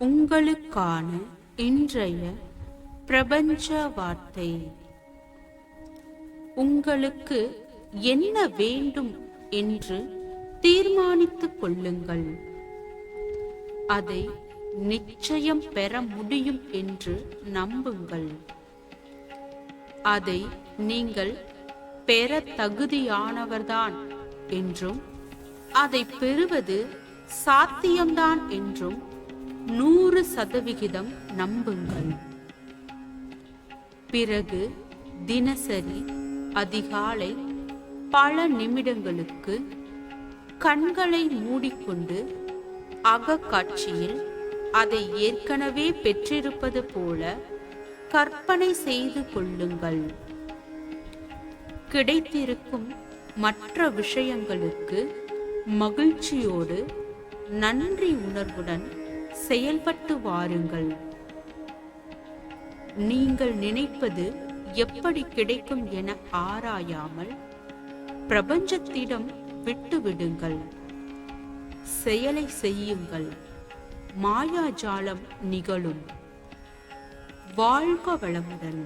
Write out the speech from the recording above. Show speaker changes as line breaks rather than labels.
உங்களுக்கான இன்றைய பிரபஞ்ச வார்த்தை. உங்களுக்கு என்ன வேண்டும் என்று தீர்மானித்துக் கொள்ளுங்கள். அதை நிச்சயம் பெற முடியும் என்று நம்புங்கள். அதை நீங்கள் பெற தகுதியானவர்தான் என்றும் அதை பெறுவது சாத்தியம்தான் என்றும் 100% நம்புங்கள். பிறகு தினசரி அதிகாலை பல நிமிடங்களுக்கு கண்களை மூடிக்கொண்டு அகக்காட்சியில் அதை ஏற்கனவே பெற்றிருப்பது போல கற்பனை செய்து கொள்ளுங்கள். கிடைத்திருக்கும் மற்ற விஷயங்களுக்கு மகிழ்ச்சியோடு நன்றி உணர்வுடன் செயல்பட்டு வாருங்கள். நீங்கள் நினைப்பது எப்படி கிடைக்கும் என ஆராயாமல் பிரபஞ்சத்திடம் விட்டுவிடுங்கள். செயலை செய்யுங்கள். மாயாஜாலம் நிகழும். வாழ்க வளமுடன்.